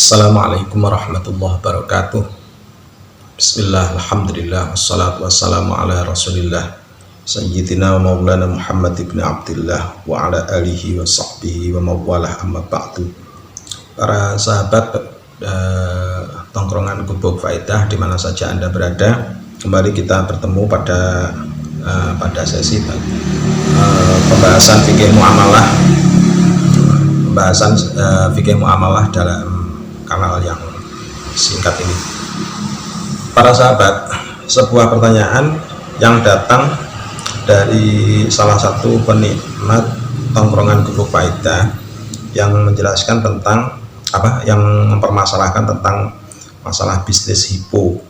Assalamualaikum warahmatullahi wabarakatuh. Bismillah, alhamdulillah, wassalatu wassalamu ala rasulillah Sayyidina wa maulana Muhammad ibn Abdillah wa ala alihi wa sahbihi wa mawalah, amma ba'du. Para sahabat tongkrongan Gubuk Faedah dimana saja Anda berada, kembali kita bertemu pada sesi pembahasan fikih muamalah dalam kanal yang singkat ini. Para sahabat, sebuah pertanyaan yang datang dari salah satu penikmat tongkrongan Gubuk Faedah yang menjelaskan tentang yang mempermasalahkan tentang masalah bisnis hipo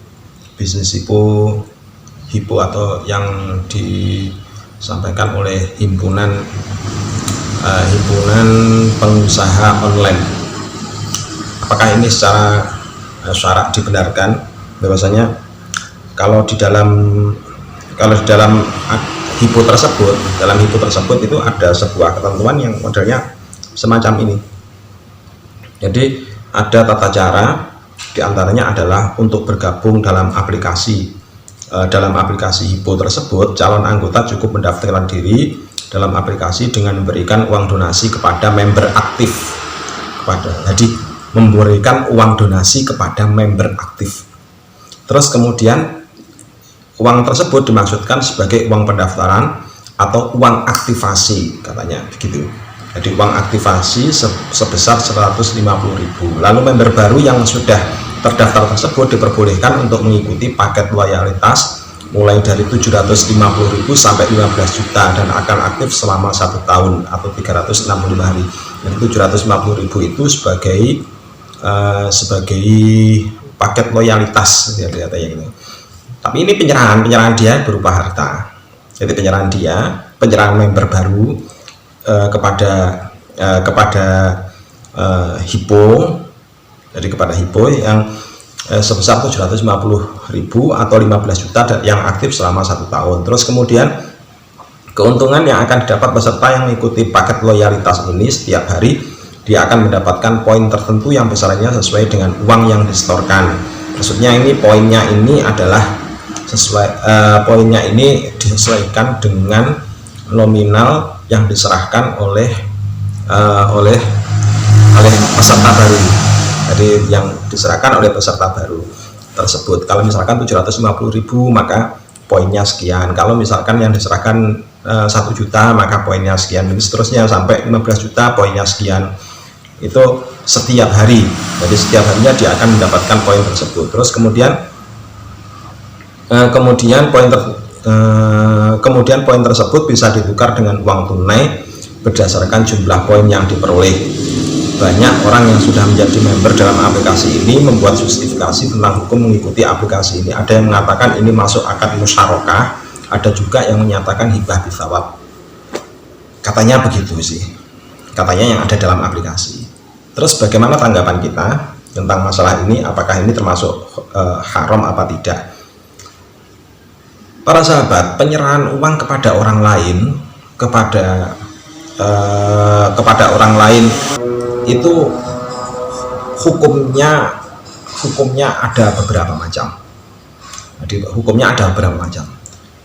atau yang disampaikan oleh himpunan pengusaha online. Apakah ini secara syarak dibenarkan bahwasanya kalau di dalam hipo tersebut itu ada sebuah ketentuan yang modelnya semacam ini. Jadi ada tata cara, diantaranya adalah untuk bergabung dalam aplikasi hipo tersebut, calon anggota cukup mendaftarkan diri dalam aplikasi dengan memberikan uang donasi kepada member aktif. Memberikan uang donasi kepada member aktif. Terus kemudian uang tersebut dimaksudkan sebagai uang pendaftaran atau uang aktivasi, katanya begitu. Jadi uang aktivasi sebesar 150.000. Lalu member baru yang sudah terdaftar tersebut diperbolehkan untuk mengikuti paket loyalitas mulai dari 750.000 sampai 15 juta dan akan aktif selama 1 tahun atau 365 hari. Jadi 750.000 itu sebagai paket loyalitas, katanya gitu. Tapi ini penyerahan dia berupa harta. Jadi penyerahan member baru kepada hipo, jadi kepada hipo yang sebesar 750.000 atau 15 juta yang aktif selama 1 tahun. Terus kemudian keuntungan yang akan didapat peserta yang mengikuti paket loyalitas ini, setiap hari dia akan mendapatkan poin tertentu yang besarnya sesuai dengan uang yang disetorkan. Maksudnya ini poinnya ini adalah disesuaikan dengan nominal yang diserahkan oleh peserta baru. Jadi yang diserahkan oleh peserta baru tersebut. Kalau misalkan 750.000 maka poinnya sekian. Kalau misalkan yang diserahkan 1 juta maka poinnya sekian, dan seterusnya sampai 15 juta poinnya sekian. Itu setiap hari. Jadi setiap harinya dia akan mendapatkan poin tersebut. Terus kemudian poin tersebut bisa ditukar dengan uang tunai berdasarkan jumlah poin yang diperoleh. Banyak orang yang sudah menjadi member dalam aplikasi ini membuat justifikasi tentang hukum mengikuti aplikasi ini. Ada yang mengatakan ini masuk akad musyarakah, ada juga yang menyatakan hibah bitsawab. Katanya begitu sih, katanya yang ada dalam aplikasi. Terus bagaimana tanggapan kita tentang masalah ini? Apakah ini termasuk haram apa tidak? Para sahabat, penyerahan uang kepada orang lain kepada orang lain itu hukumnya ada beberapa macam. Jadi hukumnya ada beberapa macam.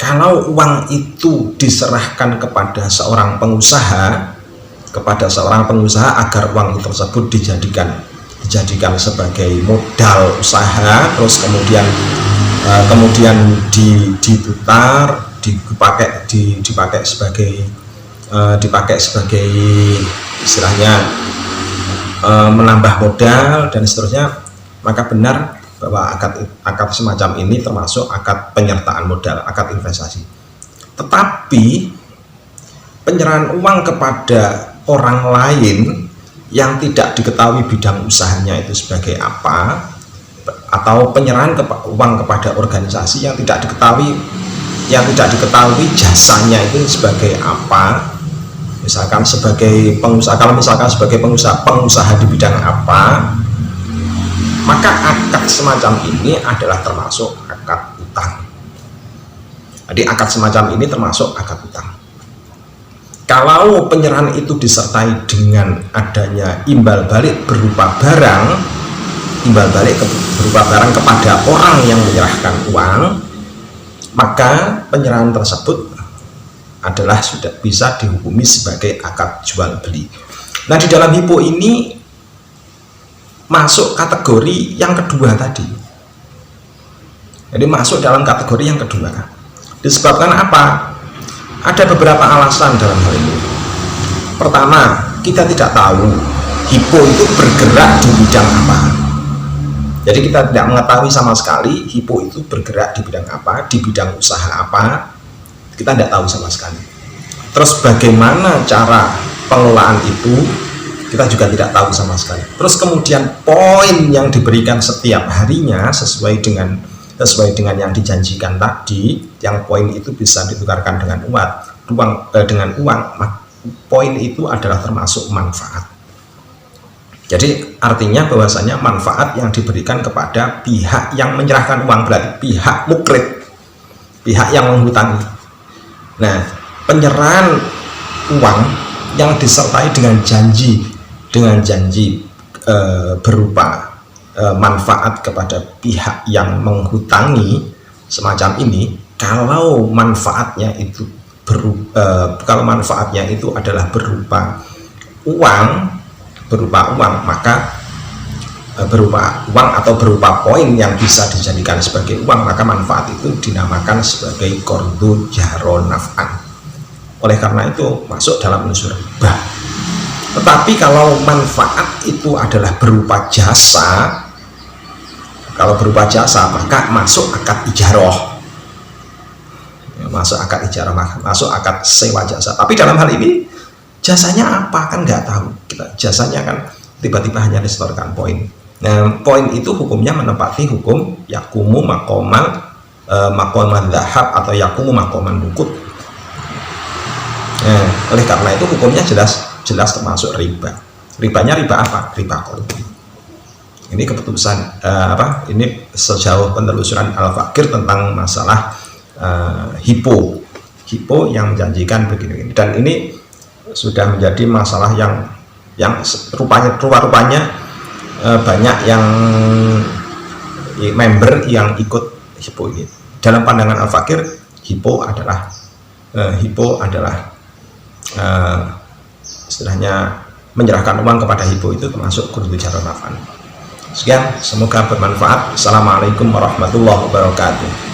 Kalau uang itu diserahkan kepada seorang pengusaha agar uang tersebut dijadikan sebagai modal usaha, terus kemudian dipakai sebagai istilahnya menambah modal dan seterusnya, maka benar bahwa akad semacam ini termasuk akad penyertaan modal, akad investasi. Tetapi penyerahan uang kepada orang lain yang tidak diketahui bidang usahanya itu sebagai apa, atau penyerahan uang kepada organisasi yang tidak diketahui jasanya itu sebagai apa, misalkan sebagai pengusaha, kalau misalkan sebagai pengusaha di bidang apa, maka akad semacam ini adalah termasuk akad utang. Jadi akad semacam ini termasuk akad utang. Kalau penyerahan itu disertai dengan adanya imbal balik berupa barang, timbal balik berupa barang kepada orang yang menyerahkan uang, maka penyerahan tersebut adalah sudah bisa dihukumi sebagai akad jual beli. Nah, di dalam hipo ini masuk kategori yang kedua tadi. Jadi masuk dalam kategori yang kedua. Disebabkan apa? Ada beberapa alasan dalam hal ini. Pertama, kita tidak tahu hipo itu bergerak di bidang apa. Jadi kita tidak mengetahui sama sekali hipo itu bergerak di bidang apa, di bidang usaha apa. Kita tidak tahu sama sekali. Terus bagaimana cara pengelolaan itu, kita juga tidak tahu sama sekali. Terus kemudian poin yang diberikan setiap harinya sesuai dengan yang dijanjikan tadi, yang poin itu bisa ditukarkan dengan uang, poin itu adalah termasuk manfaat. Jadi artinya bahwasanya manfaat yang diberikan kepada pihak yang menyerahkan uang, berarti pihak mukrid, pihak yang menghutangi. Nah, penyerahan uang yang disertai dengan janji berupa manfaat kepada pihak yang menghutangi semacam ini, kalau manfaatnya itu adalah berupa uang, maka berupa uang atau berupa poin yang bisa dijadikan sebagai uang, maka manfaat itu dinamakan sebagai qardu jaron naf'an. Oleh karena itu masuk dalam unsur riba. Tetapi kalau manfaat itu adalah berupa jasa, maka masuk akad ijarah, masuk akad sewa jasa. Tapi dalam hal ini jasanya apa kan nggak tahu kita. Jasanya kan tiba-tiba hanya disetorkan poin. Nah, poin itu hukumnya menempati hukum yakumu makoman dhahab atau yakumu makoman nukut. Nah, oleh karena itu hukumnya jelas termasuk riba. Ribanya riba apa? Riba qardu. Ini keputusan ini sejauh penelusuran Al-Fakir tentang masalah hipo yang menjanjikan begini. Dan ini sudah menjadi masalah yang rupanya banyak yang member yang ikut hipo ini. Dalam pandangan Al-Fakir, hipo adalah istilahnya menyerahkan uang kepada hipo itu termasuk qardu jaron naf'an. Sekian, semoga bermanfaat. Assalamualaikum warahmatullahi wabarakatuh.